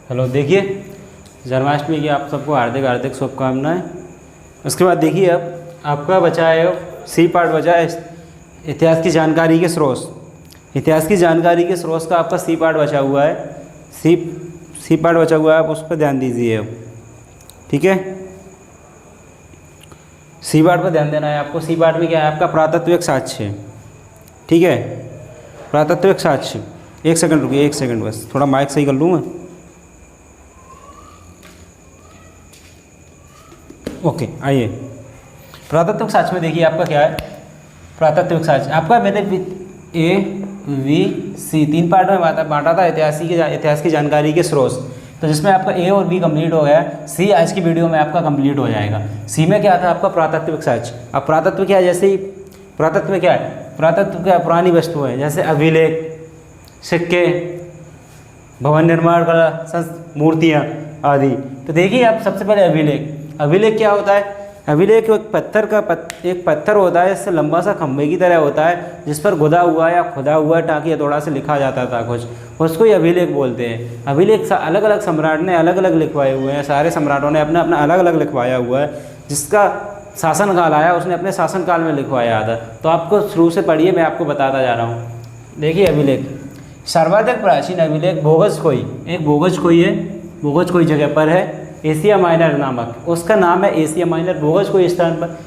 Hello, देखिए जन्माष्टमी की आप सबको हार्दिक हार्दिक शुभकामनाएं। उसके बाद देखिए अब आपका बचा है, सी पार्ट बचा है इतिहास की जानकारी के स्रोत। इतिहास की जानकारी के स्रोत का आपका सी पार्ट बचा हुआ है। सी पार्ट बचा हुआ है, आप उस पर ध्यान दीजिए अब। ठीक है, सी पार्ट पर ध्यान देना है आपको। सी पार्ट में क्या है आपका? पुरातत्विक साक्ष्य। ठीक है, पुरातत्विक साक्ष्य। एक सेकंड रुकिए, एक सेकंड बस, थोड़ा माइक सही कर लूँ मैं। ओके, आइए पुरातत्विक साक्ष्य में देखिए आपका क्या है। पुरातत्विक साक्ष्य आपका मैंने ए वी सी 3 पार्ट में बांटा था इतिहास की जानकारी के स्रोत। तो जिसमें आपका ए और बी कंप्लीट हो गया, सी आज की वीडियो में आपका कंप्लीट हो जाएगा। सी में क्या था आपका? पुरातत्विक साक्ष्य। अब पुरातत्व क्या है? जैसे ही पुरातत्व में क्या है? पुरातत्व क्या? पुरानी वस्तु है, जैसे अभिलेख, सिक्के, भवन निर्माण कला, मूर्तियाँ आदि। तो देखिए आप सबसे पहले अभिलेख। अभिलेख क्या होता है? अभिलेख एक पत्थर होता है, इससे लंबा सा खंभे की तरह होता है, जिस पर गुदा हुआ या खुदा हुआ टाँकी हथौड़ा से लिखा जाता था कुछ, उसको ही अभिलेख बोलते हैं। अभिलेख अलग अलग सम्राट ने अलग अलग लिखवाए हुए हैं, सारे सम्राटों ने अपना अपना अलग अलग लिखवाया हुआ है। जिसका शासनकाल आया उसने अपने शासनकाल में लिखवाया था। तो आपको शुरू से पढ़िए, मैं आपको बताता जा रहा हूँ। देखिए अभिलेख, सर्वाधिक प्राचीन अभिलेख भोगजखोई, एक भोगजखोई है, भोगजखोई जगह पर है, एशिया माइनर नामक, उसका नाम है एशिया माइनर। भोगजखोई स्थान पर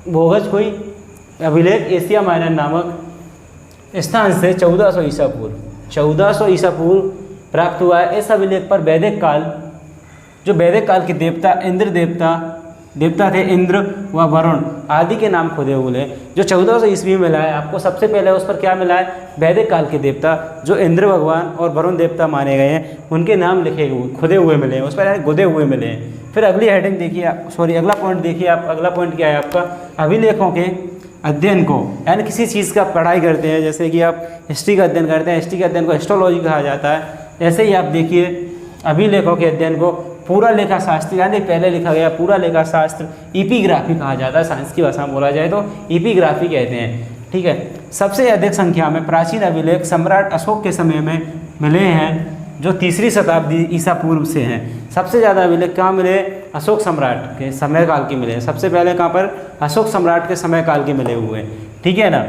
भोगजखोई अभिलेख एशिया माइनर नामक स्थान से 1400 ईसा पूर्व प्राप्त हुआ है। इस अभिलेख पर वैदिक काल, जो वैदिक काल के देवता इंद्र देवता थे, इंद्र व वरुण आदि के नाम खुदे हुए हैं। जो 1400 ईस्वी में मिला है आपको, सबसे पहले उस पर क्या मिला है? वैदिक काल के देवता जो इंद्र भगवान और वरुण देवता माने गए हैं, उनके नाम लिखे हुए खुदे हुए मिले हैं, उस पर गुदे हुए मिले हैं। फिर अगली हेडिंग देखिए, अगला पॉइंट देखिए आप। अगला पॉइंट क्या है आपका? अभिलेखों के अध्ययन को, यानी किसी चीज़ का पढ़ाई करते हैं, जैसे कि आप हिस्ट्री का अध्ययन करते हैं, हिस्ट्री के अध्ययन को हिस्टोलॉजी कहा जाता है। ऐसे ही आप देखिए अभिलेखों के अध्ययन को पूरा लेखा शास्त्र, यानी पहले लिखा गया पूरा लेखा शास्त्र, इपिग्राफी कहा जाता है। साइंस की भाषा में बोला जाए तो इपिग्राफी कहते हैं। ठीक है, सबसे अधिक संख्या में प्राचीन अभिलेख सम्राट अशोक के समय में मिले हैं, जो 3री शताब्दी ईसा पूर्व से हैं। सबसे ज़्यादा अभिलेख कहाँ मिले? अशोक सम्राट के समय काल के मिले हैं। सबसे पहले कहाँ पर? अशोक सम्राट के समय काल के मिले हुए हैं। ठीक है ना,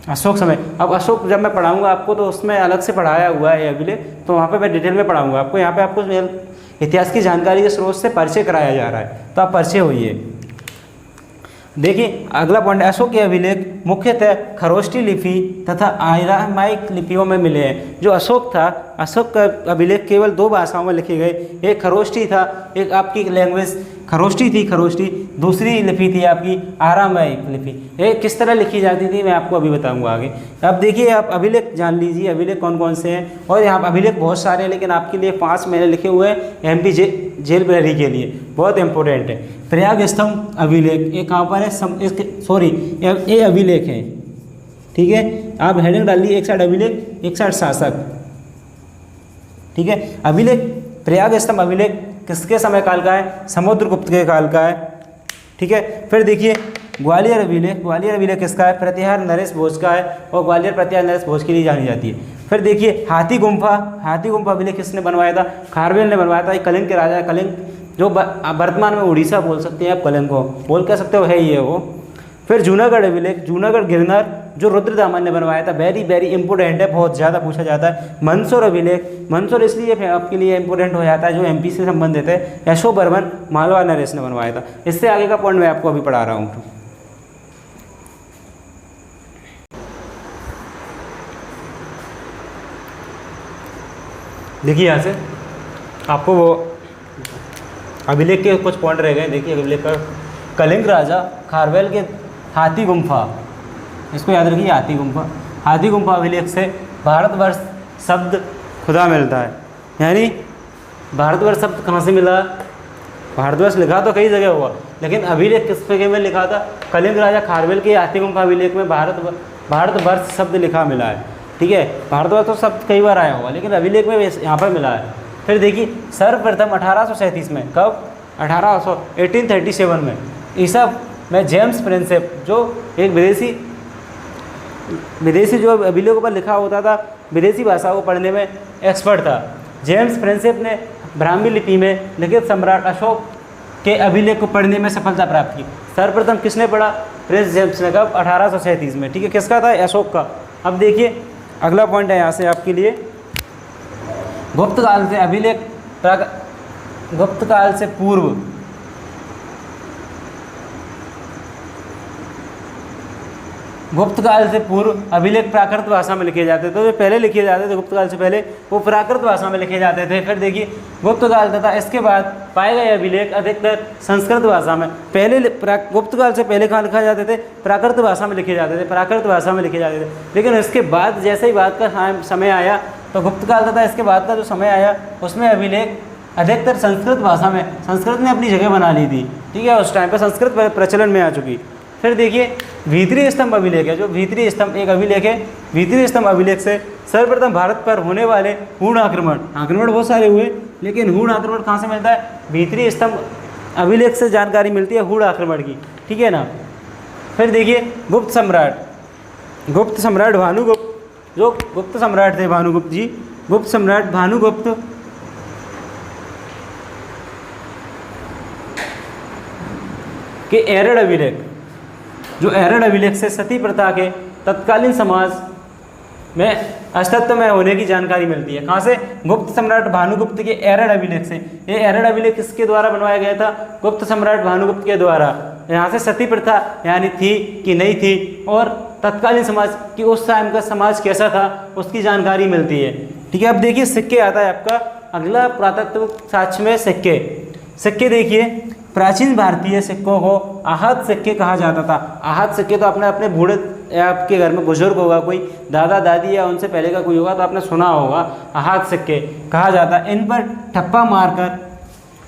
अशोक समय। अब अशोक जब मैं पढ़ाऊंगा आपको तो उसमें अलग से पढ़ाया हुआ है अभिलेख, तो वहाँ पे मैं डिटेल में पढ़ाऊंगा आपको। यहाँ पे आपको इतिहास की जानकारी के स्रोत से परिचय कराया जा रहा है, तो आप परिचय होइए। देखिए अगला पॉइंट, अशोक के अभिलेख मुख्यतः खरोष्टी लिपि तथा आयरामाइक लिपियों में मिले हैं। जो अशोक था, अशोक का अभिलेख केवल 2 भाषाओं में लिखे गए, एक खरोष्टी था, एक आपकी लैंग्वेज खरोष्टी थी, खरोष्टी, दूसरी लिपि थी आपकी आरामाइक लिपि। ये किस तरह लिखी जाती थी मैं आपको अभी बताऊंगा आगे। अब देखिए आप अभिलेख जान लीजिए, अभिलेख कौन कौन से हैं। और यहाँ अभिलेख बहुत सारे हैं, लेकिन आपके लिए 5 मैंने लिखे हुए हैं एमपी जेल प्रहरी के लिए, बहुत इंपॉर्टेंट है। प्रयाग स्तंभ अभिलेख, ये कहाँ पर है? ये अभिलेख है। ठीक है, आप हेडिंग डालिए, एक साइड अभिलेख, एक साइड शासक। ठीक है, अभिलेख प्रयाग स्तंभ अभिलेख किसके समय काल का है? समुद्रगुप्त के काल का है। ठीक है, फिर देखिए ग्वालियर अभिलेख, ग्वालियर अभिलेख किसका है? प्रतिहार नरेश भोज का है, और ग्वालियर प्रतिहार नरेश भोज के लिए जानी जाती है। फिर देखिए हाथी गुम्फा अभिलेख किसने बनवाया था? खारवेल ने बनवाया था। कलिंग के राजा, कलिंग जो वर्तमान में उड़ीसा बोल सकते हैं आप, कलिंग को बोल कह सकते हो, है ही है वो। फिर जूनागढ़ अभिलेख, जूनागढ़ गिरनार जो रुद्रदामन ने बनवाया था, वेरी वेरी इंपॉर्टेंट है, बहुत ज़्यादा पूछा जाता है। मंदसौर अभिलेख, मंदसौर इसलिए आपके लिए इंपॉर्टेंट हो जाता है जो एमपी से संबंधित है, यशोवर्मन मालवा नरेश ने बनवाया था। इससे आगे का पॉइंट मैं आपको अभी पढ़ा रहा हूँ। देखिए यहाँ से आपको वो अभिलेख के कुछ पॉइंट रह गए। देखिए अभिलेख का कलिंग राजा खारवेल के हाथी गुम्फा, इसको याद रखिए, हाथी गुम्फा अभिलेख से भारतवर्ष शब्द खुदा मिलता है। यानी भारतवर्ष शब्द कहाँ से मिला? भारतवर्ष लिखा तो कई जगह हुआ, लेकिन अभिलेख किस जगह में लिखा था? कलिंग राजा खारवेल के हाथी गुम्फा अभिलेख में भारतवर्ष शब्द लिखा मिला है। ठीक है, भारतवर्ष तो शब्द कई बार आया हुआ, लेकिन अभिलेख में यहाँ पर मिला है। फिर देखिए सर्वप्रथम 1837 में, कब? 1837 में ईसा में जेम्स प्रिंसेप, जो एक विदेशी जो अभिलेखों पर लिखा होता था, विदेशी भाषा को पढ़ने में एक्सपर्ट था, जेम्स फ्रेंसिप ने ब्राह्मी लिपि में लिखित सम्राट अशोक के अभिलेख को पढ़ने में सफलता प्राप्त की। सर्वप्रथम किसने पढ़ा? प्रिंस जेम्स ने। कब? 1837 में। ठीक है, किसका था? अशोक का। अब देखिए अगला पॉइंट है यहाँ से आपके लिए, गुप्त काल से अभिलेख, गुप्त काल से पूर्व अभिलेख प्राकृत भाषा में लिखे जाते थे। तो जो पहले लिखे जाते थे गुप्त काल से पहले, वो प्राकृत भाषा में लिखे जाते थे। फिर देखिए गुप्त काल तथा इसके बाद पाए गए अभिलेख अधिकतर संस्कृत भाषा में, पहले गुप्त काल से पहले कहाँ लिखा जाते थे? प्राकृत भाषा में लिखे जाते थे, प्राकृत भाषा में लिखे जाते थे। लेकिन इसके बाद जैसे ही बाद का समय आया, तो गुप्त काल तथा इसके बाद का जो समय आया उसमें अभिलेख अधिकतर संस्कृत भाषा में, संस्कृत ने अपनी जगह बना ली थी। ठीक है, उस टाइम पर संस्कृत प्रचलन में आ चुकी। फिर देखिए भीतरी स्तंभ अभिलेख है, जो भीतरी स्तंभ एक अभिलेख है। भीतरी स्तंभ अभिलेख से सर्वप्रथम भारत पर होने वाले हूण आक्रमण बहुत सारे हुए, लेकिन हूण आक्रमण कहाँ से मिलता है? भीतरी स्तंभ अभिलेख से जानकारी मिलती है हूण आक्रमण की। ठीक है ना। फिर देखिए गुप्त सम्राट भानुगुप्त, जो गुप्त सम्राट थे भानुगुप्त जी, गुप्त सम्राट भानुगुप्त के एरड़ अभिलेख, जो एरड़ अभिलेख से सती प्रथा के तत्कालीन समाज में अस्तित्व में होने की जानकारी मिलती है। कहाँ से? गुप्त सम्राट भानुगुप्त के एरड़ अभिलेख से। ये एरड़ अभिलेख किसके द्वारा बनवाया गया था? गुप्त सम्राट भानुगुप्त के द्वारा। यहाँ से सती प्रथा यानी थी कि नहीं थी, और तत्कालीन समाज कि उस टाइम का समाज कैसा था, उसकी जानकारी मिलती है। ठीक है, अब देखिए सिक्के आता है आपका अगला, पुरातत्व साक्ष्य में सिक्के देखिए, प्राचीन भारतीय सिक्कों को आहत सिक्के कहा जाता था। आहत सिक्के तो आपने अपने बूढ़े या आपके घर में बुजुर्ग होगा, कोई दादा दादी या उनसे पहले का कोई होगा तो आपने सुना होगा, आहत सिक्के कहा जाता। इन पर ठप्पा मारकर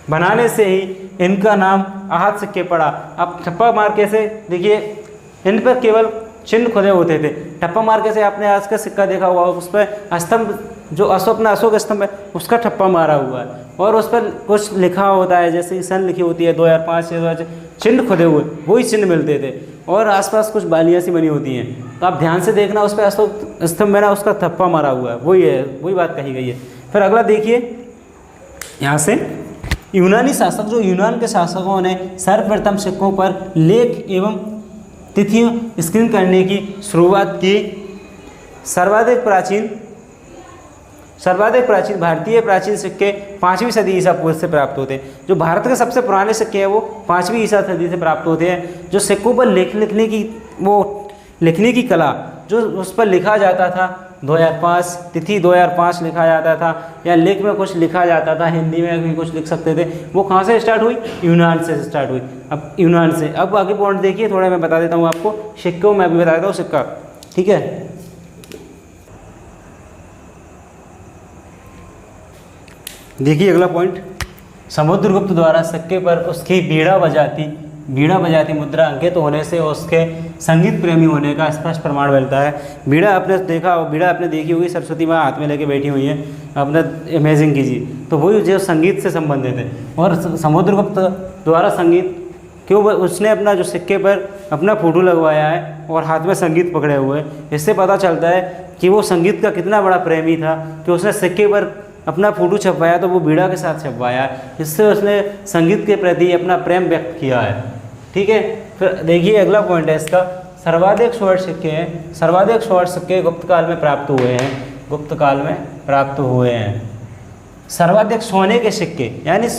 बनाने से ही इनका नाम आहत सिक्के पड़ा। अब ठप्पा मार के से देखिए, इन पर केवल चिन्ह खुदे होते थे। ठप्पा मार के से आपने आज का सिक्का देखा हुआ, उस पर स्तंभ जो अशोक स्तंभ है उसका ठप्पा मारा हुआ है, और उस पर कुछ लिखा होता है, जैसे सन लिखी होती है 2005 या 2006, चिन्ह खुदे हुए वही चिन्ह मिलते थे, और आसपास कुछ बालियाँ सी बनी होती हैं। तो आप ध्यान से देखना, उस पर अशोक स्तंभ में ना उसका ठप्पा मारा हुआ है, वही बात कही गई है। फिर अगला देखिए यहाँ से, यूनानी शासक, जो यूनान के शासकों ने सर्वप्रथम सिक्कों पर लेख एवं तिथियां स्क्रीन करने की शुरुआत की। सर्वाधिक प्राचीन भारतीय प्राचीन सिक्के 5वीं सदी ईसा पूर्व से प्राप्त होते हैं। जो भारत के सबसे पुराने सिक्के हैं वो 5वीं ईसा सदी से प्राप्त होते हैं। जो सिक्कों पर लिखने की कला, जो उस पर लिखा जाता था 2005, तिथि 2005 लिखा जाता था, या लेख में कुछ लिखा जाता था, हिंदी में भी कुछ लिख सकते थे, वो कहाँ से स्टार्ट हुई? यूनान से स्टार्ट हुई। अब यूनान से, अब आगे पॉइंट देखिए, थोड़ा मैं बता देता हूँ आपको, सिक्कों में अभी बता देता हूँ सिक्का। ठीक है, देखिए अगला पॉइंट, समुद्रगुप्त द्वारा सिक्के पर उसकी बीड़ा बजाती मुद्रा अंकित होने से उसके संगीत प्रेमी होने का स्पष्ट प्रमाण मिलता है। बीड़ा आपने देखी होगी, सरस्वती माँ हाथ में लेके बैठी हुई है, आपने इमेजिन कीजिए, तो वही जो संगीत से संबंधित है। और समुद्रगुप्त द्वारा संगीत क्यों, उसने अपना जो सिक्के पर अपना फोटो लगवाया है और हाथ में संगीत पकड़े हुए, इससे पता चलता है कि वो संगीत का कितना बड़ा प्रेमी था कि उसने सिक्के पर अपना फोटो छपवाया तो वो बीड़ा के साथ छपवाया है, इससे उसने संगीत के प्रति अपना प्रेम व्यक्त किया है। ठीक है, फिर देखिए अगला पॉइंट है इसका, सर्वाधिक स्वर्ण सिक्के गुप्त काल में प्राप्त हुए हैं। सर्वाधिक सोने के सिक्के, यानी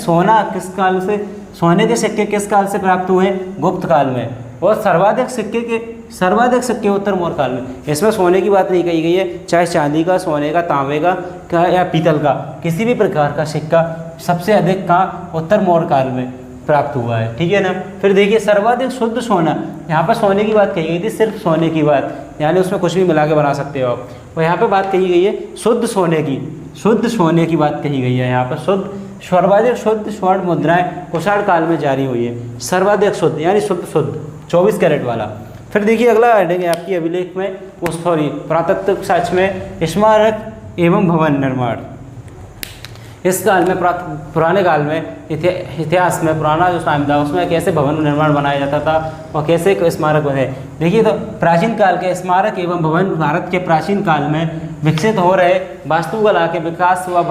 सोने के सिक्के किस काल से प्राप्त हुए? गुप्त काल में। और सर्वाधिक सिक्के उत्तर मौर्य काल में। इसमें सोने की बात नहीं कही गई है, चाहे चांदी का, सोने का, तांबे का या पीतल का, किसी भी प्रकार का सिक्का सबसे अधिक कहाँ? उत्तर मौर्य काल में प्राप्त हुआ है। ठीक है ना। फिर देखिए सर्वाधिक शुद्ध सोना, यहाँ पर सोने की बात कही गई थी, सिर्फ सोने की बात, यानी उसमें कुछ भी मिला के बना सकते हो आप। और यहाँ पे बात कही गई है शुद्ध सोने की बात कही गई है यहाँ पर। सर्वाधिक शुद्ध स्वर्ण मुद्राएं कुषाण काल में जारी हुई है। सर्वाधिक शुद्ध यानी शुद्ध 24 कैरेट वाला। फिर देखिए अगला हेडिंग है आपकी अभिलेख में, पुरातत्व साक्ष्य में स्मारक एवं भवन निर्माण। इस काल में पुराने काल में इतिहास में पुराना जो टाइम था उसमें कैसे भवन निर्माण बनाया जाता था और कैसे स्मारक बने। देखिए तो प्राचीन काल के स्मारक एवं भवन भारत के प्राचीन काल में विकसित हो रहे वास्तुकला के विकास व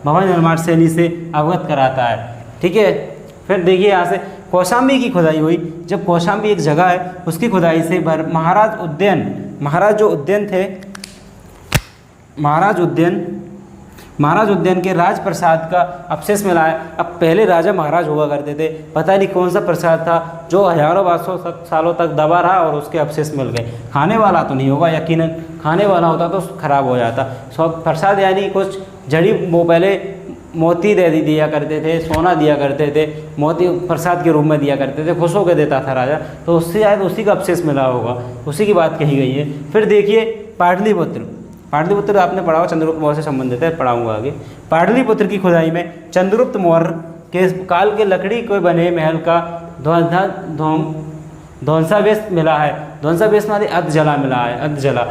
भवन निर्माण शैली से अवगत कराता है। ठीक है, फिर देखिए यहाँ से कौशाम्बी की खुदाई हुई। जब कौशाम्बी एक जगह है उसकी खुदाई से महाराज जो उद्यान थे, महाराज उद्यान के राजप्रसाद का अवशेष मिला है। अब पहले राजा महाराज हुआ करते थे, पता नहीं कौन सा प्रसाद था जो हजारों 500 सालों तक दबा रहा और उसके अवशेष मिल गए। खाने वाला तो नहीं होगा, यकीनन खाने वाला होता तो खराब हो जाता। प्रसाद यानी कुछ जड़ी, वो पहले मोती दे दिया करते थे, सोना दिया करते थे, मोती प्रसाद के रूप में दिया करते थे, खुश होकर देता था राजा, तो उससे शायद उसी का अवशेष मिला होगा, उसी की बात कही गई है। फिर देखिए पाटलिपुत्र आपने पढ़ा हुआ, चंद्रगुप्त मौर्य से संबंधित है, पढ़ाऊंगा आगे। पाटलिपुत्र की खुदाई में चंद्रगुप्त मौर्य के काल के लकड़ी को बने महल का ध्वंसावशेष मिला है। ध्वंसावशेष माने अधजला मिला है, अधजला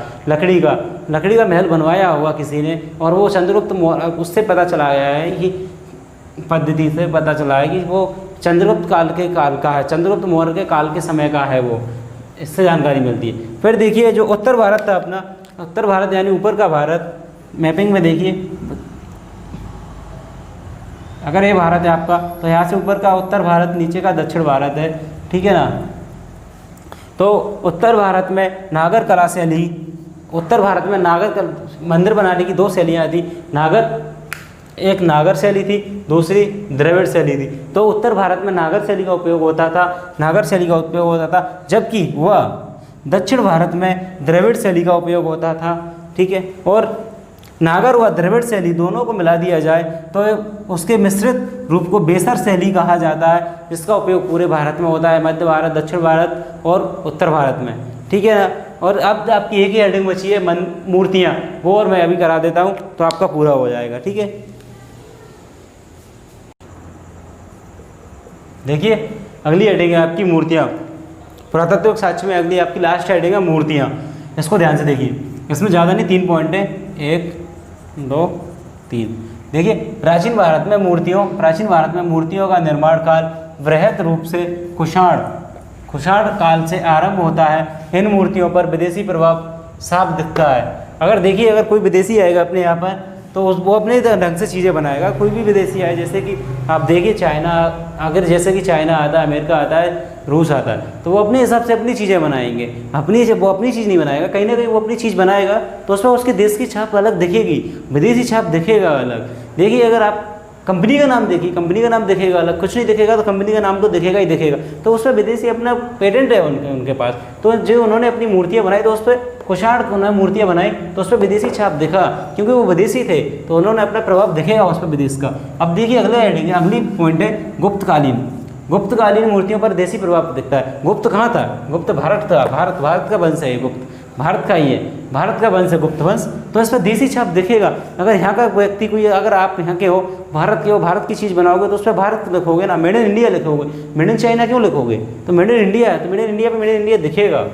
लकड़ी का महल बनवाया होगा किसी ने, और वो चंद्रगुप्त मौर्य, उससे पता चला गया है कि पद्धति से पता चला है कि वो चंद्रगुप्त काल का है, चंद्रगुप्त मौर्य के काल के समय का है वो, इससे जानकारी मिलती है। फिर देखिए जो उत्तर भारत था अपना, उत्तर भारत यानी ऊपर का भारत, मैपिंग में देखिए अगर ये भारत है आपका तो यहाँ से ऊपर का उत्तर भारत, नीचे का दक्षिण भारत है। ठीक है ना, तो उत्तर भारत में नागर कला शैली, उत्तर भारत में मंदिर बनाने की 2 शैलियाँ थी। एक नागर शैली थी, दूसरी द्रविड़ शैली थी। तो उत्तर भारत में नागर शैली का उपयोग होता था, जबकि वह दक्षिण भारत में द्रविड़ शैली का उपयोग होता था। ठीक है, और नागर व द्रविड़ शैली दोनों को मिला दिया जाए तो उसके मिश्रित रूप को बेसर शैली कहा जाता है, जिसका उपयोग पूरे भारत में होता है, मध्य भारत, दक्षिण भारत और उत्तर भारत में। ठीक है ना, और अब आपकी एक ही हेडिंग बची है मूर्तियाँ, वो और मैं अभी करा देता हूँ तो आपका पूरा हो जाएगा। ठीक है, देखिए अगली हेडिंग है आपकी मूर्तियाँ। पुरातत्विक साक्ष्य में अगली आपकी लास्ट हेडिंग है मूर्तियाँ। इसको ध्यान से देखिए, इसमें ज़्यादा नहीं, 3 पॉइंट है, 1 2 3। देखिए प्राचीन भारत में मूर्तियों का निर्माण काल वृहत रूप से कुषाण काल से आरंभ होता है। इन मूर्तियों पर विदेशी प्रभाव साफ दिखता है। अगर कोई विदेशी आएगा अपने यहाँ पर तो वो अपने ढंग से चीज़ें बनाएगा। कोई भी विदेशी आए, जैसे कि आप देखिए जैसे कि चाइना आता है, अमेरिका आता है, रूस आता है, तो वो अपने हिसाब से अपनी चीज़ें बनाएंगे। वो अपनी चीज़ नहीं बनाएगा, कहीं ना कहीं वो अपनी चीज़ बनाएगा तो उसमें उसके देश की छाप अलग दिखेगी, विदेशी छाप दिखेगा अलग। देखिए अगर आप कंपनी का नाम देखिए, कंपनी का नाम दिखेगा अलग, कुछ नहीं दिखेगा तो कंपनी का नाम तो दिखेगा ही दिखेगा। तो उसमें विदेशी अपना पेटेंट है उनके पास। तो जो उन्होंने अपनी मूर्तियाँ बनाई तो उस पर कुषाण उन्होंने मूर्तियाँ बनाई तो उस पर विदेशी छाप दिखा, क्योंकि वो विदेशी थे तो उन्होंने अपना प्रभाव दिखेगा उस पर विदेश का। अब देखिए अगली पॉइंट है गुप्तकालीन मूर्तियों पर देशी प्रभाव दिखता है। गुप्त कहाँ था? गुप्त भारत था। भारत का वंश है ये, गुप्त भारत का ही है, भारत का वंश है गुप्त वंश। तो इस पर देशी छाप दिखेगा। अगर यहाँ का व्यक्ति कोई, अगर आप यहाँ के हो, भारत की चीज़ बनाओगे तो उस पर भारत लिखोगे ना, मेड इन इंडिया लिखोगे। मेड इन चाइना क्यों लिखोगे? तो मेड इन इंडिया है, तो मेड इन इंडिया पे मेड इन इंडिया दिखेगा।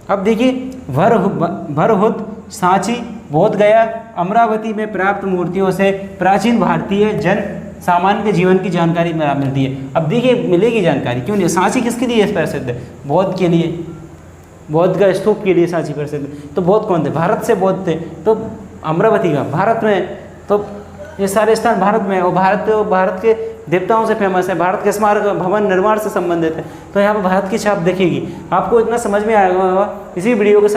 अब देखिए भरहुत, सांची, बोधगया, अमरावती में प्राप्त मूर्तियों से प्राचीन भारतीय जन सामान्य के जीवन की जानकारी मिलती है। अब देखिए मिलेगी जानकारी, क्यों नहीं? सांची किसके लिए प्रसिद्ध है? बौद्ध के लिए, बौद्ध का स्तूप के लिए सांची प्रसिद्ध। तो बौद्ध कौन थे? भारत से बौद्ध थे। तो अमरावती का भारत में, तो ये सारे स्थान भारत में है और भारत के देवताओं से फेमस है, भारत के स्मारक भवन निर्माण से संबंधित है। तो यहाँ पर भारत की छाप दिखेगी। आपको इतना समझ में आएगा होगा। इसी वीडियो के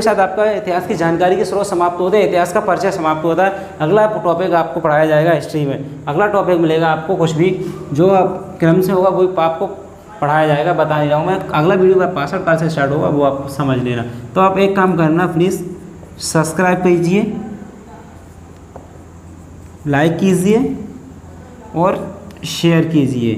साथ आपका इतिहास की जानकारी के स्रोत समाप्त होते हैं, इतिहास का परिचय समाप्त होता है। अगला टॉपिक आपको पढ़ाया जाएगा हिस्ट्री में। अगला टॉपिक मिलेगा आपको, कुछ भी जो क्रम से होगा वो आपको पढ़ाया जाएगा, बता नहीं रहा हूँ मैं। अगला वीडियो 65 काल से स्टार्ट होगा, वो आप समझ लेना। तो आप एक काम करना, प्लीज़ सब्सक्राइब कीजिए, लाइक कीजिए और शेयर कीजिए।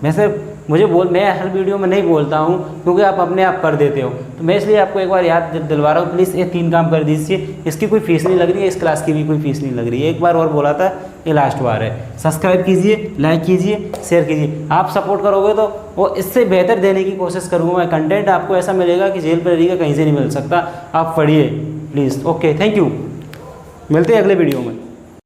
वैसे मैं हर वीडियो में नहीं बोलता हूँ क्योंकि आप अपने आप कर देते हो, तो मैं इसलिए आपको एक बार याद दिलवा रहा हूँ। प्लीज़ ये 3 काम कर दीजिए। इसकी कोई फीस नहीं लग रही है, इस क्लास की भी कोई फीस नहीं लग रही है। एक बार और बोला था, ये लास्ट बार है। सब्सक्राइब कीजिए, लाइक कीजिए, शेयर कीजिए। आप सपोर्ट करोगे तो वो इससे बेहतर देने की कोशिश करूँगा मैं। कंटेंट आपको ऐसा मिलेगा कि जेल पर रहिएगा, कहीं से नहीं मिल सकता। आप पढ़िए प्लीज़। Okay, thank you. मिलते हैं अगले वीडियो में।